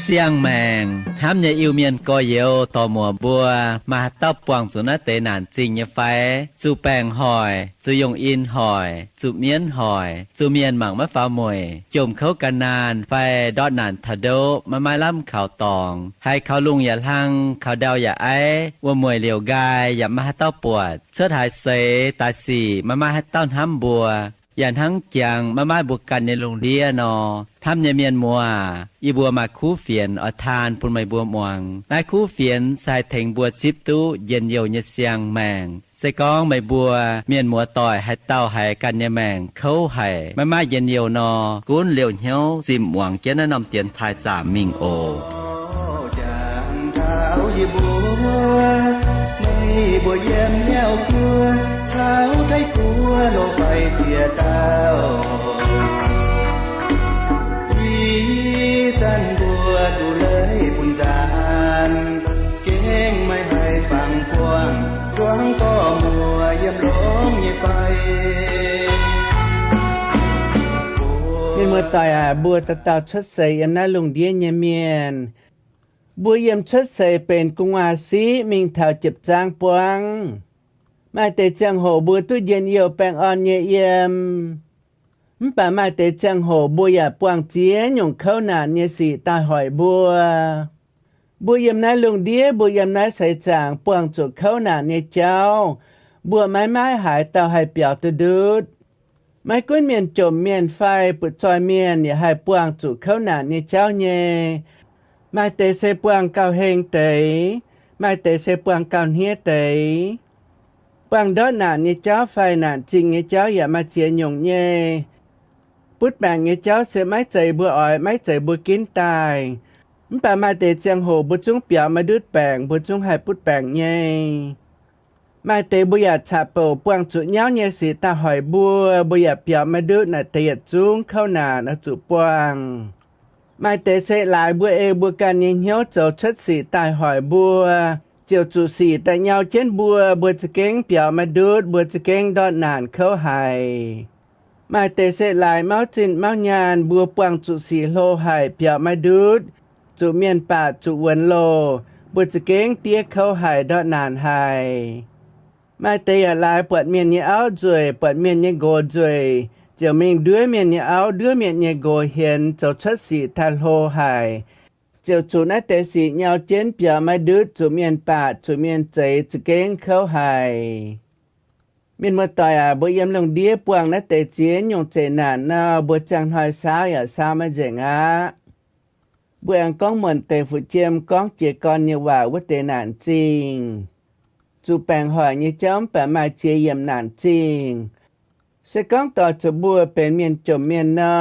Siang màng, hám nhà yêu miền có yếu tò mùa bùa, mà tóc quảng dù nó tế nản trình như phái, dù bèng hỏi, dù dùng in hỏi, dù miến hỏi, dù miền mảng mất pháo mùi, chùm khấu cả nàn, phai đọt nản thà đô, mà mai lắm khảo tòng, hay khảo lungอย่าlăng, khảo đauอย่าấy,ว่ามวยเหลียวกายอย่ามาให้เต้าปวดเชิดหายเสตาสีมาให้เต้าห้ำบัวอย่างทั้งจังมาบุกกันในโรงเรียนนอทำเนี่ยเมียนมัวอีบัวมาคู่เฟียนอทานปุ่นไม่บัวม่วงนายคู่เฟียนใส่เถงบัวจิบตู้เย็นเยียวเนี่ยเสียงแมงใส่กองไม่บัวเมียนมัวต่อยให้เต้าให้กันเนี่ยแมงเขาให้มาเย็นเยียวนอกุ้นเหลียวเหี้ยวจิมหวังเจ้านำเตียนทายจ่ามิงโอบัวเยี่ยมแนวกลัวเช้าไทยกลัวโลไปเทียดาววีสันบัวตุเลยปุ่นจานเก่งไม่ให้ฟังกว้างกว้างก็มัวเยี่ยมล้มยี่ไปเป็นเมื่อตายบัวตะเต่าชัดใสอันน่าลงเดียนเมียนบัวเยี่ยมชัดใสเป็นกุงอาซีมิงเท่าเจ็บจางปวงมาแต่จังโหบัวตู้เย็นเยี่ยวแปงอ่อนเยี่ยมป่ามาแต่จังโหบัวอย่าปวงเจียนหยงเข้าหนาเนสีตาหอยบัวบัวเยี่ยมนั้นลงเดียบัวเยี่ยมนั้นใส่จางปวงจุดเข้าหนาเนเจ้าบัวไม้หายเต่าให้เปียวตัวดูดไม้ก้นเมียนจมเมียนไฟปุดจอยเมียนอย่าให้ปวงจุดเข้าหนาเนเจ้าเย่ไม่เตะเสปวงเก่าเฮงเตยไม่เตะเสปวงเก่าเฮียเตยปวงดอหนาเนี่ยเจ้าไฟหนาจริงเนี่ยเจ้าอย่ามาเจียหยงเย่พุทธแบ่งเนี่ยเจ้าเสียไม่ใจบัวอ่อยไม่ใจบัวกินตายมันป่ามาเตะเจียงโหบัวจุ้งเปียมาดืดแบ่งบัวจุ้งให้พุทธแบ่งเย่ไม่เตะบัวอยากฉาบโปปวงจุดเย้าเนี่ยสีตาหอยบัวอยากเปียมาดืดน่ะเตะจุ้งเข้าหนานะจุปวงไม่แต่เสหลายบัวบัวกันยิงเหี้ยวเจ้าชัดสีตายหอยบัวเจียวจุสีแต่เงาเช่นบัวจะเก่งเปียวมาดูดบัวจะเก่งดอดนานเข้าหายไม่แต่เสหลายเมาจินเมายานบัวปวงจุสีโลหายเปียวมาดูดจุเมียนป่าจุวันโลบัวจะเก่งเตี้ยเข้าหายดอดนานหายไม่แต่อย่าลายปวดเมียนเนี่ยเอาจวยปวดเมียนเนี่ยโกจวยเจ้าเมงด้วยเมียนเนี่ยเอาด้วยเมียนเนี่ยโกเห็นเจ้าชัดสีทันโลหายเจ้าจูนัดแต่สีเงาเจนเปียมาดื้อจูเมียนป่าจูเมียนใจจะเก่งเข้าหายเมียนเมื่อต่อยบัวเยี่ยมลงเดียปวงนัดแต่เจียนยงเจนานนาบัวจังหอยสาวอย่าสาวมาเจงบัวอังก้องเหมือนเตฟุเจียมก้องเจียกรเนี่ยว่าว่าเตนานจริงจูแปงหอยเนี่ยจ้อมแปะมาเจียเยี่ยมนานจริงเสกองต่อจะบัวเป็นเมียนจมเมียนนอ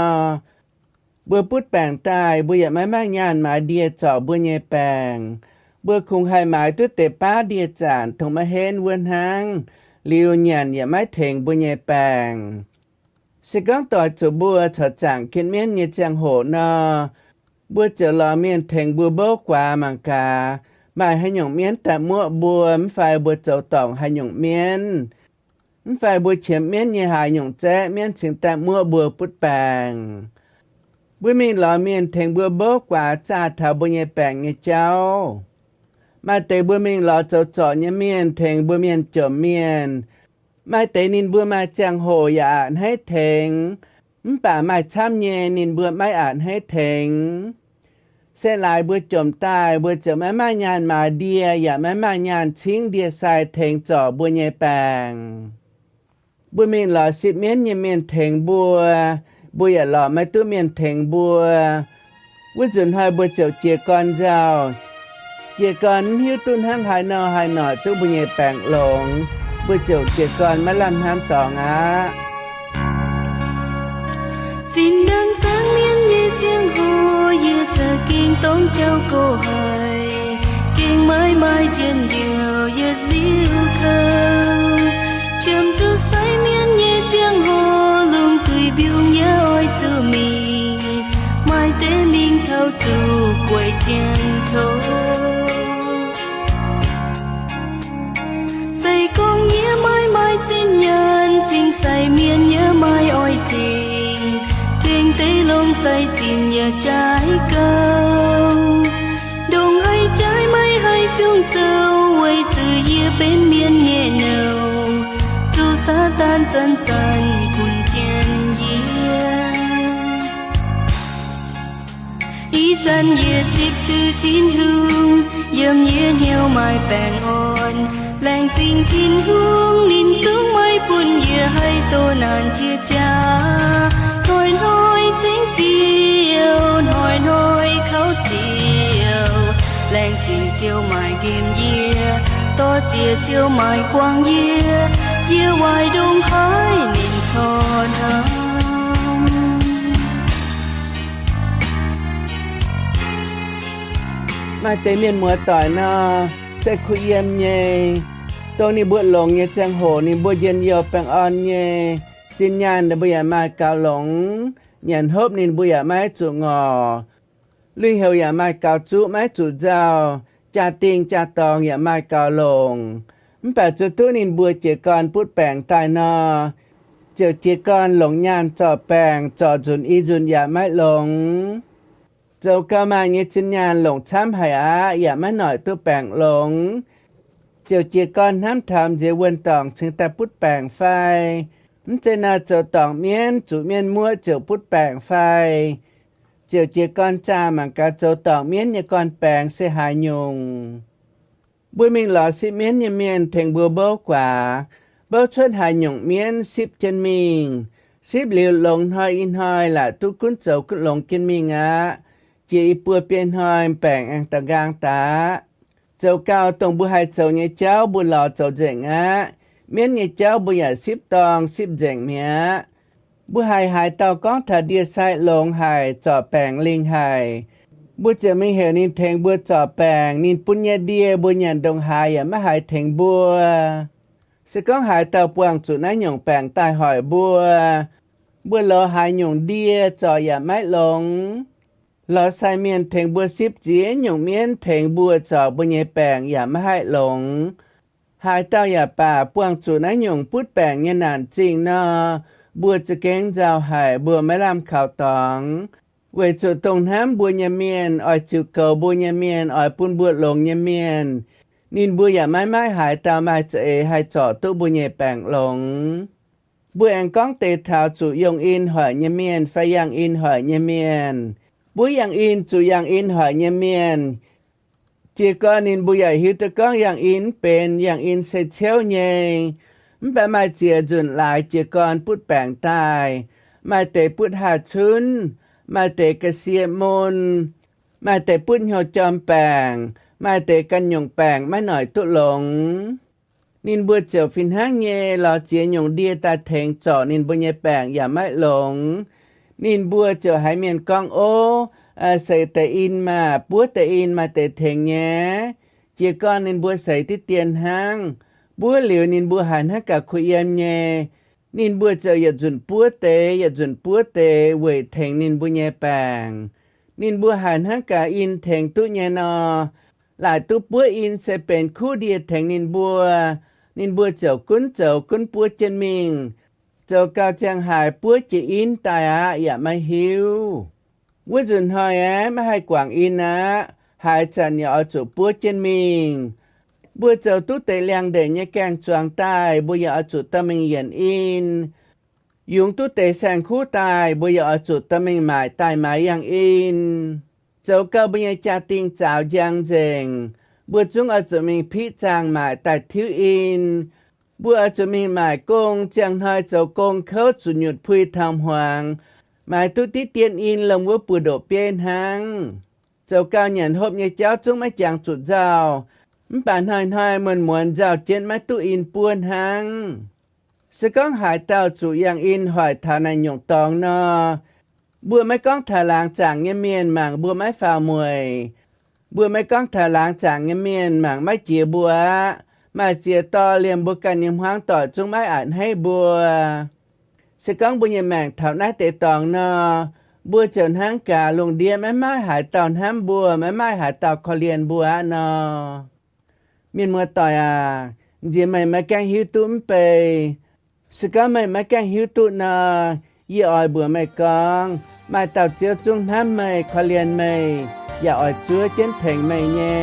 บัวพุดแปงตายบัวอย่าไม่มางานหมายเดียจ่อบัวเยแปงบัวคงให้หมายตัวเตป้าเดียจานทงมาเห็นเวินหางลิวหยันอย่าไม่เถงบัวเยแปงเสกองต่อจะบัวถอดจางเขียนเมียนเยจังโหนอบัวจะรอเมียนเถงบัวโบกว่ามังกาหมายให้หยงเมียนแต่มั่วบัวไม่ไฟบัวเจ้าตองให้หยงเมียนฝ่ายบัวเฉียมเมียนยี่หายหยงแจ้เมียนถึงแต่มัวบัวพุดแปงบัวมีหล่อเมียนเถงบัวโบกว่าจ้าเท่าบัวเยแปงเงเจ้ามาแต่บัวมีหล่อเจ้าจ่อเนี่ยเมียนเถงบัวเมียนจมเมียนมาแต่นินบัวมาจังโหอย่าอ่านให้เถงป่ามาช้ำเยนินบัวไม่อ่านให้เถงเส้นลายบัวจมใต้บัวจะไม่มางานมาเดียอย่าไม่มางานทิ้งเดียใส่เถงจ่อบัวเยแปงบัวมีหล่อสิบเมียนยังเมียนเถงบัวอย่าหล่อไม่ตู้เมียนเถงบัวว่าจนให้บัวเจ้าเจียก่อนเจ้าเจียก่อนหิ้วตุ้นห้างหายหน่อยตู้บัวใหญ่แปงหลงบัวเจ้าเจียก่อนมาลำห้ามต่องจินดังตั้งเมียนเยเจียงโหยืดตะกิ่งต้องเจ้าโกหายกิ่งไม้เจียนเดียวยืดลิ้วเขาchấm tu say miên nhẹ tiếng hồ lung tùy biêu nhớ ôi từ mi mai tế mình thao tù quay tiền thô say con nhớ mãi mãi xin nhân xin say miên nhớ mãi ôi tình trên tay lông say xin nhớ trái câu đồng hay trái mây hay phiêu dâu quay từ kia bên miên nhẹ nâu dù xa tan tan tan cùng chen ý dân ye tiếp từ chín hương yếm ye nhiều mai bèn on làng tình chín hương nín tướng mai buồn ye hay tô nàn chia cha nói chính chiều nói khâu chiều làng tình chiều mai game ye to chiều mai quang ye chia hoài đông hải nín thon mai tế miền mùa tỏi nó sẽ khuy yếm nhé tôi ni bữa lồng nhé trang hồ ni bữa yên yêu bèn on nhé xin nhàn để bây giờ mai cao lồng nhàn hốp ni bây giờ mai chủ ngò lưu hiệu giờ mai cao chú mai chủ giao cha tiên cha tòng giờ mai cao lồng bà chú tú ni bữa chỉ con bút bèn tai nó chờ chỉ con lồng nhàn cho bèn cho dùn y dùn giờ mai lồng dẫu cao mà như chân nhà lồng chám hải á, dạ má nói tôi bảng lồng. Dẫu chỉ con hám thầm dễ quên tòng chừng ta bút bảng phai. Trên nào dẫu tòng miên, chủ miên mua dẫu bút bảng phai. Dẫu chỉ con cha mà cả dẫu tòng miên như con bảng sẽ hại nhung. Bùi mình lọ xịp miên như miên thành bùa bố quả. Bố chuất hại nhung miên xịp chân mình. Xịp liều lồng hơi in hơi là tu cún dẫu cún lồng kiên mình á. Chỉ bùa biên hơi bèn ăn tà gang tá. Dẫu cao tổng bùa hai dẫu nhé cháu bùa lọ dẫu dành á. Miễn nhé cháu bùa giả xếp tòng xếp dành mía. Bùa hai tàu có thả đia sai lông hai trò bèn linh hai. Bùa chả mình hiểu nên thành bùa trò bèn nên bùa nhé đia bùa nhàn đồng hai mà hai thành bùa. Sẽ có hai tàu buông chủ nãy nhổng bèn tai hỏi bùa. Bùa lọ hai nhổng đia trò giả mãi lông. Lọ sai miên thành bùa xếp dĩa nhung miên thành bùa trò bùa nhẹ bèngอย่าไม่ให้หลงhai taoอย่าป่าปวงจูนะnhungพูดแปงยันนานจริงเนาะบัวจะเก่งเจ้าหายบัวไม่ลำข่าวตองเวจูตรงน้ำบัวญาเมียนอ้อยจิวเกาบัวญาเมียนอ้อยปุ่นบัวหลงญาเมียนนินบัวอย่าไม่หายตาไม่จะให้จอตู้บัวnhẹแปงหลงบัวแองก้องเตะเท้าจูยงอินหอยญาเมียนไฟยังอินหอยญาเมียนbùi yang in chủ yang in hỏi nhà miền chỉ có nên bùi giải hiểu cho con yang in bên yang in sẽ chéo nhẹ bà mai chia dùn lại chỉ còn bút bảng tài mai tế bút hạt chun mai tế cái xe môn mai tế bút nhỏ chom bảng mai tế căn nhung bảng mai nói tụ lồng nên bùi chiều phiên háng nhẹ lò chia nhung đia ta thèn trọ nên bùi nhẹ bảngอย่าไม่หลงnín bùa chờ hai miền con ô xây tệ in mà bùa tệ in mà tệ thèn nhé chỉ con nín bùa xây tí tiền hang bùa liều nín bùa hàn hát cả khuy em nhé nín bùa chờ yết dùn bùa tệ vậy thèn nín bùa nhé bảng nín bùa hàn hát cả in thèn tụ nhé nọ lại tụ bùa in sẽเป็นคู่เดียthèn nín bùa chờ cún bùa chân mình châu cao trang hải búa chỉ in tài á dạ mai hiu búa dùn hỏi á mà hai quảng in á hai chàng nhỏ chủ búa trên mình búa châu tú tệ liang để nhé càng choàng tài búa nhỏ chủ tâm mình hiện in dùng tú tệ sang khu tài búa nhỏ chủ tâm mình mãi tài mãi yang in châu cao bây giờ cha tinh chào giang dền búa chúng ở chủ mình phí trang mãi tài thiếu in bữa cho mình mãi công chẳng hai cháu công khớt chủ nhật phui tham hoàng mãi tu tí tiên in lòng bữa bữa độ bên hàng cháu cao nhận hộp như cháu chúng mấy chàng chuột rào bạn hai mình muốn rào trên mấy tu in buôn hàng sẽ có hai tàu chủ yang in hỏi thà này nhộng tòng nọ bữa mấy con thà làng chàng nghe miền mảng bữa mấy phao mùi bữa mấy con thà làng chàng nghe miền mảng mấy chia bữa mà chia to liền bữa cả niềm hoang tỏ chúng mấy ảnh hay bùa sẽ có bữa nhà mạng thảo nát tệ tòng nọ บัวเจินห้างกาลงเดียไม่ไม่หายตอนห้ามบัวไม่ไม่หายตอนคอเรียนบัวนอมีนมัวต่อยเจียไม่มาแกงหิวตุ้มไปสก็ไม่มาแกงหิวตุ้นอยี่ออยบัวไม่กองมาเต่าเจียวจุ้งห้ามไม่คอเรียนไม่อย่าออยจัวเจนเพลงไม่เย่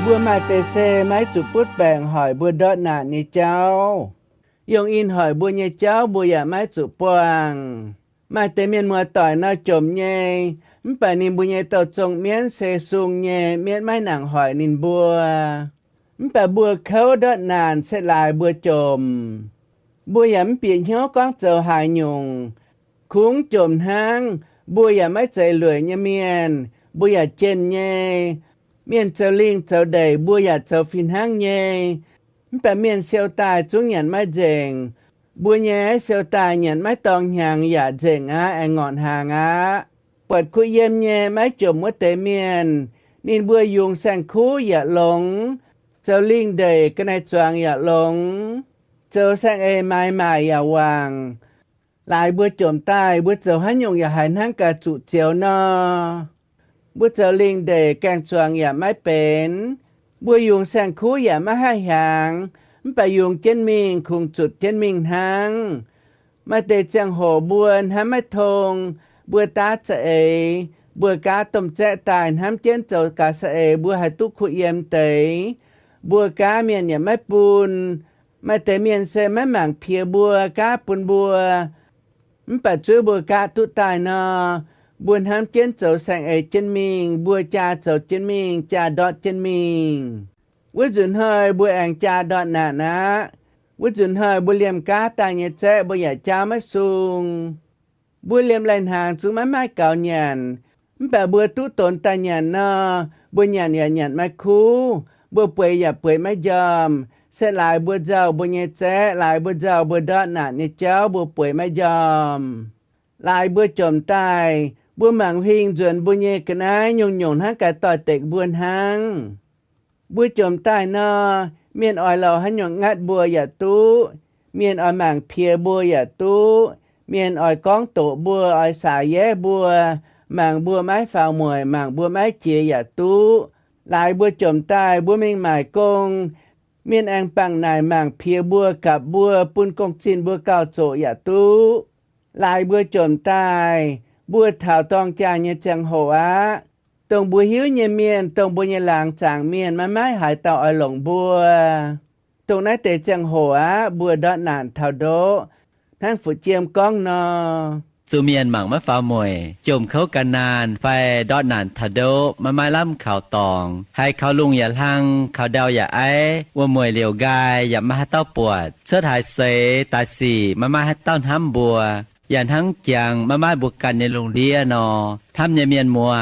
บัวมาเตเซไม้จุปุดแบ่งหอยบัวดอดหนานี่เจ้ายงอินหอยบัวเนี่ยเจ้าบัวอย่าไม้จุปวงมาเตเมียนมัวต่อยน่าจมเย่มป่านินบัวเนี่ยต่อจงเมียนเซซุงเย่เมียนไม้หนังหอยนินบัวมป่าบัวเขาดอดนานเสลายบัวจมบัวอย่าเปลี่ยนเหี้ยวก้องเจ้าหายยงคุ้งจมหางบัวอย่าไม่ใจเหลือยเนี่ยเมียนบัวอย่าเจนเย่เมียนเจ้าลิงเจ้าใดบัวอย่าเจ้าฟินหางเย่มป่าเมียนเซียวตายจุงหยันไม่เจงบัวแย่เซียวตายหยันไม่ตองหางอย่าเจงไองอนหาง เปิดคุยเยี่ยมแย่ไม้จมว่าเตเมียนนินบัวยุงแสงคูอย่าหลงเจ้าลิงเดยก็ในจวงอย่าหลงเจ้าแสงไม้ใหม่อย่าวางหลายบัวจมใต้บัวเจ้าหันยงอย่าหายนั่งกะจุเจียวนอบัวเจ้าลิงเดยแกงจวงอย่าไม่เป็นบัวยุงแสงคูอย่าไม่ให้หางไปยุงเจนมิงคงจุดเจนมิงหังมาเตจังโหบัวหาไม่ทงบัวตาจะบัวกาต้มแจะตายห้ามเจนเจ้ากาสบัวหาตุคุเยี่ยมเตยบัวกาเมียนอย่าไม่ปูนมาเตเมียนเซไม่หมางเพียบัวกาปุนบัวมันปัจจุบัวกาตุตายนอบัวห้ามเจนเจ้าแสงเจนมิงบัวจ่าเจ้าเจนมิงจ่าดอดเจนมิงว่าจุนเฮยบัวแองจ่าดอดหนานะว่าจุนเฮยบัวเลียมกาตายเนี่ยเจ๊บัวใหญ่จ่าไม่สูงบัวเลียมไหลหางจุไม่เก่าหยันแบบบัวตู้ตนตาหยันนอบัวหยันอย่าหยันไม่คูบัวเปื่อยอย่าเปื่อยไม่ยอมเสหลายบัวเจ้าบัวเนี่ยเจ๊หลายบัวเจ้าบัวดอดหนาเนี่ยเจ้าบัวเปื่อยไม่ยอมหลายบัวจมตายบัวหมังพิงจวนบัวเนี่ยกันไอ้ยงฮักกะต่อเต็กบัวหังบัวจมตายนอเมียนอ่อยเราหันยงงัดบัวอย่าตู้เมียนอ่อยหมังเพียบัวอย่าตู้เมียนอ่อยก้องโตบัวอ่อยสายแย่บัวหมางบัวไม้ฝ่าวมวยหมางบัวไม้เจียอย่าตู้หลายบัวจมตายบัวเมงหมายกงเมียนแองปังนายหมางเพียบัวกับบัวปุนกงจินบัวเก่าโจอย่าตู้หลายบัวจมตายบัวเถาตองจางเนี่ยจังโหอะตรงบัวหิวเนี่ยเมียนตรงบัวเนี่ยหลางจางเมียนมาไม้หายเต่าอ่อยหลงบัวตรงนั้นเตจังโหอะบัวดอดนานเท่าโดทั้งฝูเจียมก้องนอจูเมียนหมังมะฟ้ามวยจมเขากันนานไฟดอดนานทะโดมาไม้ล่ำข่าวตองให้เขาลุงอย่าลังเขาเดาอย่าไอว่ามวยเหลียวกายอย่ามาให้เต้าปวดเชิดหายเสตาสีมาให้เต้าห้ำบัวอย่าทั้งจังมาบุกกันในโรงเรียนอทำเมียนมัว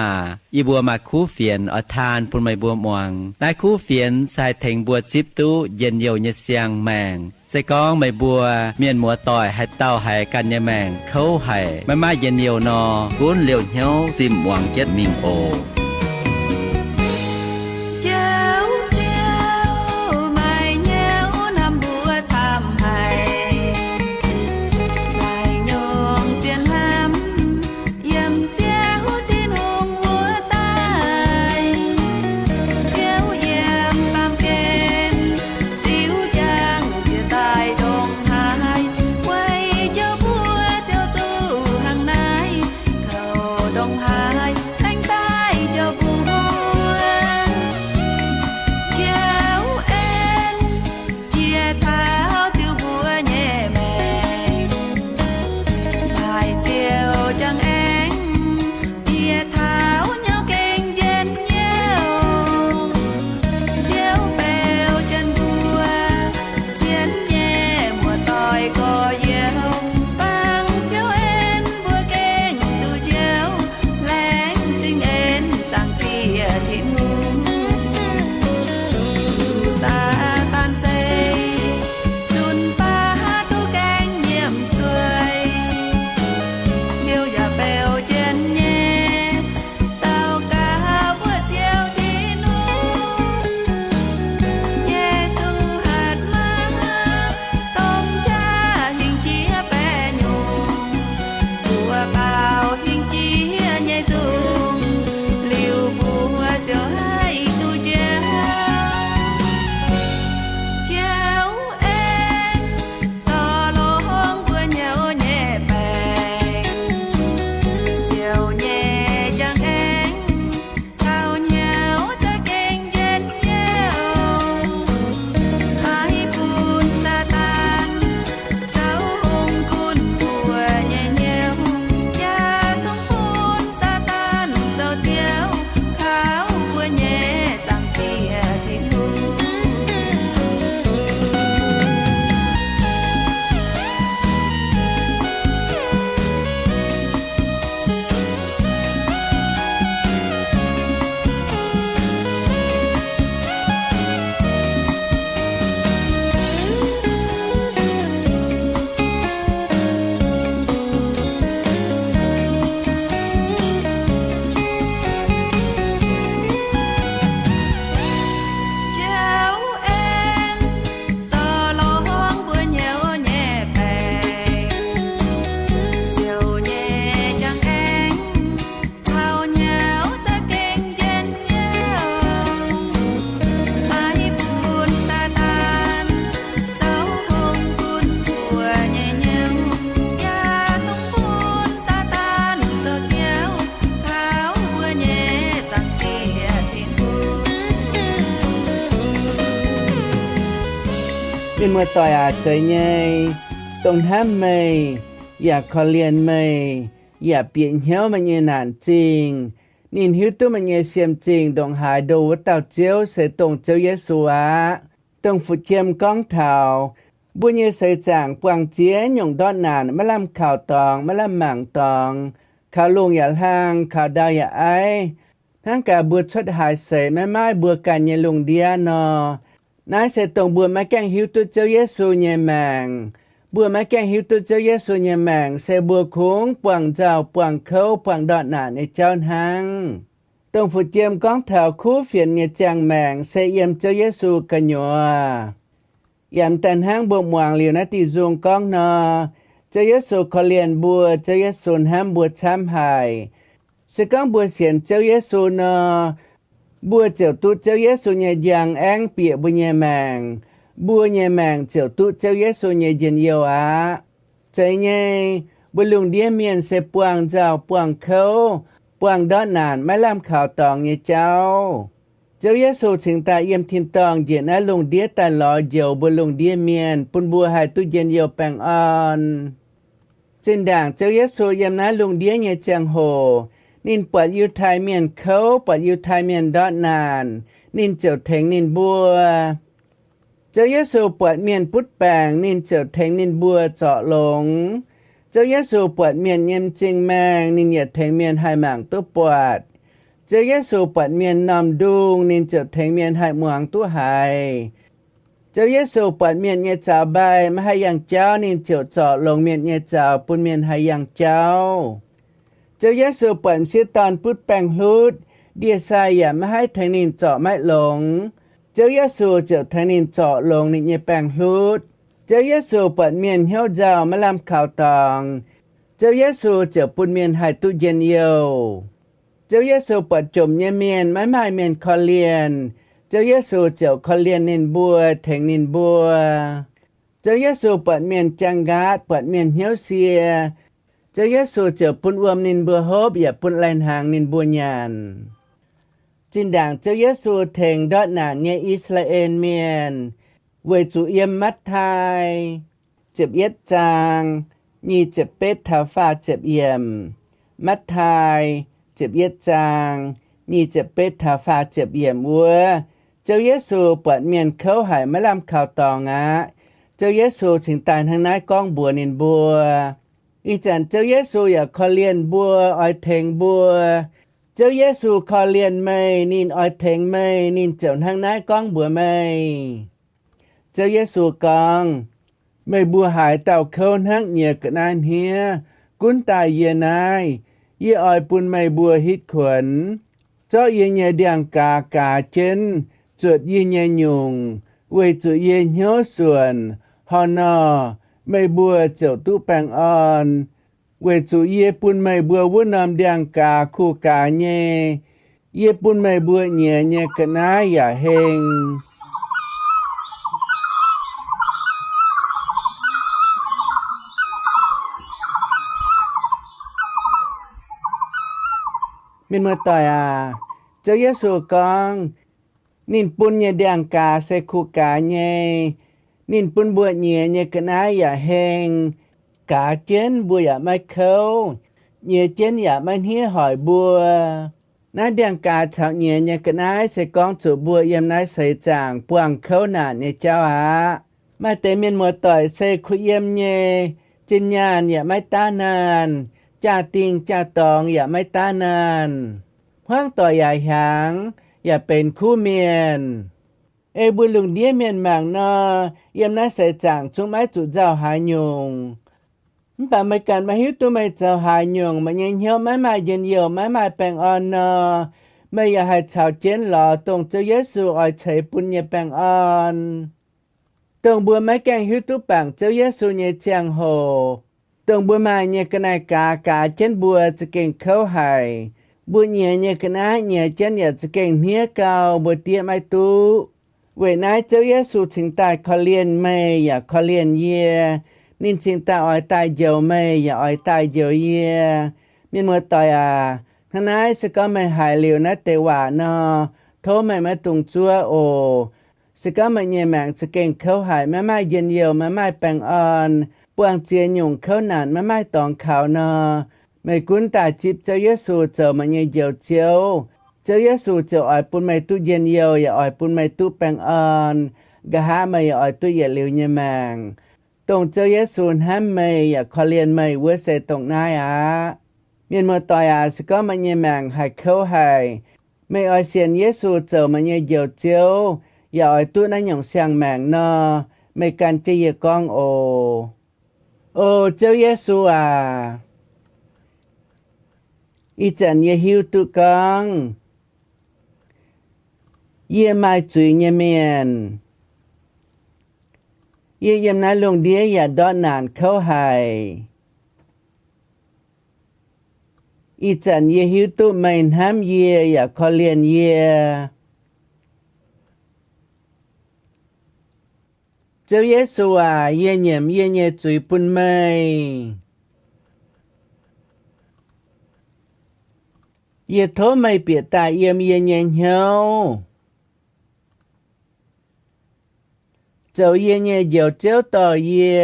อีบัวมาคู่เฟียนอทานปุ่นไม่บัวมวงได้คู่เฟียนใส่เถงบัวจิบตู้เย็นเยียวเยเสียงแมงใส่กองไม่บัวเมียนมัวต่อยให้เต้าให้กันเยแมงเขาให้มาเย็นเยียวนอกุ้นเหลียวเหี้ยวซิมหวังเจ็ดมิงโอดงหายแตงใต้เจ้า เป็นมือต่อยใจใหญ่ตรงห้ามไม่อย่าขอเรียนไม่อย่าเปลี่ยนเหี้ยวมันเยนานจริงนินหิวตัวมันเยเสียมจริงดงหายดูว่าเต่าเจียวเสตรงเจ้าเยซูอะตรงฟุดเจียมก้องเท้าบุญเยใส่จางปวงเจียหยงดอนนานมะลำข่าวตองมะลำหมั่งตองข่าวลุงอย่าห่างข่าวดาวอย่าไอทั้งกาบัวชดหายใส่แม่ไม้บัวกันเยลุงเดียนอนายเสตรงบัวมาแกงหิวตัวเจ้าเยซูเยแมงบัวมาแกงหิวตัวเจ้าเยซูเยแมงเสบัวคงปวงเจ้าปวงเขาปวงดอนนานในเจ้าหังตรงฟุดเจียมก้องเท้าคู่เฟียนเยจางแมงเสเยี่ยมเจ้าเยซูกันยัวยามแต่นห้างบวมวางเหลียวนาติจงก้องนอเจ้าเยซูขอเลียนบัวเจ้าเยซูห้ามบัวช้ำหายสก้องบัวเสียนเจ้าเยซูนอบัวเจ้าตุเจ้าเยซูเนี่ยยังแองเปียบุญเยแมงบัวเยแมงเจ้าตุเจ้าเยซูเนี่ยเย็นเยียวอะใจเย่บุลุงเดียเมียนเสปวงเจ้าปวงเขาปวงดอนนานไม่ลำข่าวตองเนี่ยเจ้าเจ้าเยซูถึงตาเยี่ยมทินตองเย็นนะลงเดียตาลอเยียวบุลุงเดียเมียนปุ่นบัวหายตุเย็นเยียวแปงอ่อนจินด่างเจ้าเยซูเยี่ยมนะลงเดียเนี่ยจังโหนินปวดอยู่ไทยเมียนเขาปวดอยู่ไทยเมียนดอนนานนินเจ้าเถงนินบัวเจ้าเยซูปวดเมียนพุทธแปงนินเจ้าเถงนินบัวเจาะหลงเจ้าเยซูปวดเมียนเยี่ยมจริงแมงนินเหยียดเถงเมียนหายหมางตัวปวดเจ้าเยซูปวดเมียนนำดุงนินเจ้าเถงเมียนหายหมางตัวหายเจ้าเยซูปวดเมียนเยจ่าใบไม่ให้ยังเจ้านินเจ้าเจาะลงเมียนเยจ่าปุ่นเมียนให้ยังเจ้าเจ้าเยซูปวดเสียตอนพุทธแปงฮุดเดียไซอย่าไม่ให้เถงนินเจาะไม่ลงเจ้าเยซูเจ้าเถงนินเจาะลงนินเยแปงฮุดเจ้าเยซูปวดเมียนเหี่ยวเจ้ามาลำข่าวตองเจ้าเยซูเจ้าปุ่นเมียนให้ตุเย็นเยียวเจ้าเยซูปวดจมเยเมียนไม่ไม่เมียนคอเลียนเจ้าเยซูเจ้าคอเลียนนินบัวเถงนินบัวเจ้าเยซูปวดเมียนจังกาดปวดเมียนเหี่ยวเสียเจ้าเยซูเจ้าปุ่นอวมนินบัวฮบอย่าปุ่นแลนหางนินบัวยานจินด่างเจ้าเยซูเถงดอดหนานเยอิสราเอลเมียนเวจุเยมมัดไทยเจ็บเย็ดจางนี่เจ็บเป็ดทาฟ้าเจ็บเยี่ยมมัดไทยเจ็บเย็ดจางนี่เจ็บเป็ดทาฟ้าเจ็บเยี่ยมวัวเจ้าเยซูปวดเมียนเขาหายมะลำข่าวตองะเจ้าเยซูถึงตายทางนายก้องบัวนินบัวอีจันเจ้าเยซูอยากขอเลียนบัวอ้อยเถงบัวเจ้าเยซูขอเลียนไม่นินอ้อยเถงไม่นินเจ้าทางนายก้องบัวไม่เจ้าเยซูกองไม่บัวหายเต่าเขานักเหนียกนานเฮียกุนตายเยนายเยี่ออยปุนไม่บัวฮิตขวนเจ้าเยเนเดียงกากาเจนจดเยเนยุงเวจุเยเหียวส่วนฮอนอไม่บัวเจ้าตู้แปงอ่อนเวจุเยปุนไม่บัววุนำเดียงกาคู่กาเยเยปุนไม่บัวเนียเนกนายอย่าเฮงมินเมื่อต่อยเจ้าเยซูกองนินปุนเยเดียงกาเซคูกาเยนินปุนบัวเยเยกนายอย่าเฮงกาเจนบัวอย่าไม่เขาเยเจนอย่าไม่เฮียหอยบัวนาเดียงกาชาวเยเยกนายเซกองจูบัวเยี่ยมนายใส่จางปวงเขาหนาเนเจ้ามาแต่มินเมื่อต่อยเซคุเยี่ยมเยจินญาณอย่าไม่ต้านานจ่าติงจ่าตองอย่าไม่ต้านานห้างต่ออย่าหางอย่าเป็นคู่เมียนบุลุงเดียเมียนหมางนอเยี่ยมน่าใส่จางจุงไม้จุเจ้าหายงป่าไม่กันมาหิวตัวไม่เจ้าหายงมันยังเหี่ยวไม่มาเย็นเหี่ยวไม่มาแปงอ่อนนอไม่อยากให้ชาวเจนหล่อตรงเจ้าเยซูอ่อยเฉยปุญญาแปงอ่อนตรงบัวไม่แกงหิวตัวปังเจ้าเยซูเนเจียงโหตรงบัวมาเนี่ยกนายกาเจนบัวจะเก่งเข้าหายบัวเนี่ยกนายเนี่ยเจนอยากจะเก่งเนี้ยเก่าบัวเตี้ยไม่ตู้เวนายเจ้าเยซูถึงตายขอเลียนไม่อยากขอเลียนเย่นินจึงตายอ้อยตายเดียวไม่อยากอ้อยตายเดียวเย่มีเมื่อต่อยทนายสก็ไม่หายเร็วนะแต่ว่าเนาะโทไม่มาตุงจัวโอส สก็มาเยแมงสเก่งเขาหายแม่ไม้เย็นเยียวแม่ไม้แปงอ่อนปวงเจียนหยุ่งเขาหนานแม่ไม้ตองขาวนอไม่กุนตาจิบเจ้าเยซูเจอมาเยเยียวเจียวเจ้าเยซูเจออ่อยปุ่นไม่ตู้เย็นเยียวอย่าอ่อยปุ่นไม่ตู้แปงอ่อนกะหาไม่อย่าอ่อยตู้เย็นเหลวเยแมงตรงเจ้าเยซูห้ามไม่อย่าขอเลียนไม่เวเสตรงนายเมียนมือต่อยสก็มาเยแมงให้เขาให้ไม่อ่อยเสียนเยซูเจอมาเยเยียวเจียวอย่าอ่อยตู้นั้นอย่างเสียงแมงนอไม่กันจะเยกองโอเจ้าเยซูอีจันเยหิวตุกังเยี่ยไม่จุยเยเมียนเยี่ยมนั้นลงเดียอย่าดอนนานเข้าให้อีจันเยหิวตุไม่ห้ามเยี่ยอย่าขอเลียนเยี่ยเจ้าเยซูเยี่ยเยี่ยมเยี่ยเยี่ยจุยปุ่นไม่เยี่ยโทไม่เปียตาเยี่ยมเยี่ยเยี่ยเหียวเจ้าเยี่ยเยี่ยเยี่ยวเจ้าต่อเยี่ย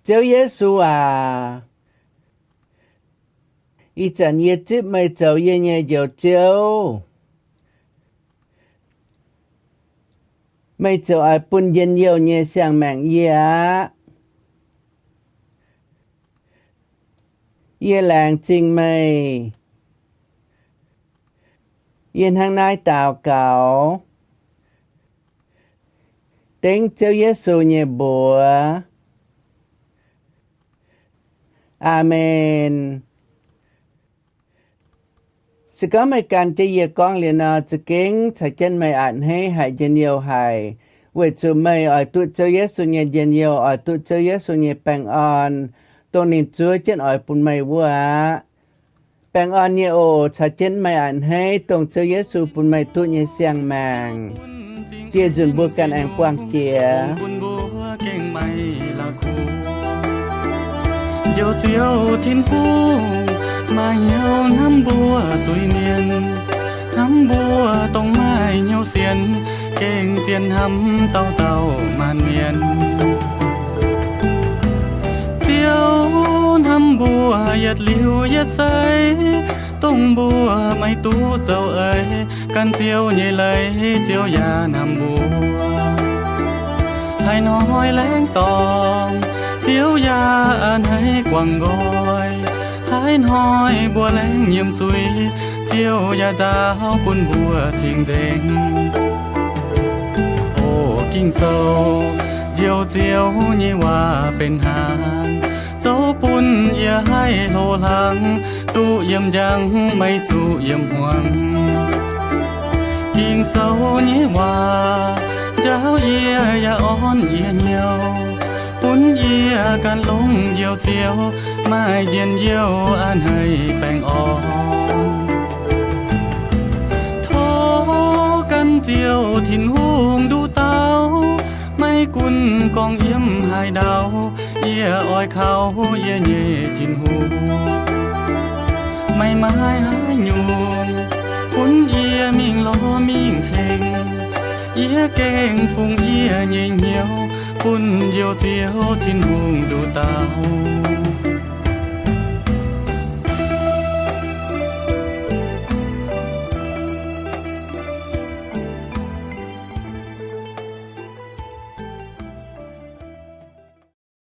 เจ้าเยซูอีจันเยี่ยจิบไม่เจ้าเยี่ยเยี่ยเยี่ยวเจ้าไม่เจ้าไอปุ่นเย็นเยี่ยวเยี่ยเสียงแมงเยี่ยเยี่ยแรงจริงไหมเยี่ยทางนายตาวเก่าเต็งเจ้าเยซูเยี่ยบัวอาเมนสก็ไม่การจะเยี่ยกองเลียนาจะเก่งถ้าเจนไม่อ่านให้หายเย็นเยี่ยวหายเวจูไม่อ่อยตุเจ้าเยซูเยี่ยเย็นเยี่ยวอ่อยตุเจ้าเยซูเยี่ยแปงอ่อนตัวนี้ช่วยเจนอ่อยปุ่นไม่วัวแปงอ่อนเยี่ยโอถ้าเจนไม่อ่านให้ตรงเจ้าเยซูปุ่นไม่ตุเยี่ยเสียงแมงเกี่ยจุนบัวกันแองกวางเจียปุ่นบัวเก่งไม่ละคูเจียวเจียวทิ้นผู้มาเหี่ยวน้ำบัวสุยเนียนน้ำบัวต้องไม้เหี่ยวเสียนเก่งเจียนหำเต่าเต่ามานเมียนเจียวน้ำบัวหยัดลิ้วหยัดใสต้องบัวไม่ตู้เจ้าเอ๋ยกันเจียวใหญ่เลยเจียวยาน้ำบัวให้น้อยแรงตองเจียวยาอันให้กวางกอยให้น้อยบัวแรงเยี่ยมจุยเจียวยาเจ้าปุ่นบัวชิงเจงโอ้กิ่งโซเจียวเจียวนี่ว่าเป็นหางเจ้าปุ่นอย่าให้โทหลังตู้เยี่ยมยังไม่จูเยี่ยมหวงกิ่งโซนี่ว่าเจ้าเอียอย่าอ่อนเอียเหี่ยวปุ่นเอียการลงเยี่ยวเจียวไม่เย็นเยี่ยวอันให้แปงอ่อนโทกันเจียวถิ่นหุงดูเตาไม่กุนกองเยี่ยมหายดาวเอียอ้อยเขาเอียเย่ถิ่นหูไม่ไม้หายยุงปุ่นเอียมิ่งล้อมิ่งเชงเอียเก่งฟุงเอียเยี่ยเหี่ยวปุ่นเยี่ยวเจียวทิ้นหุงดูเตา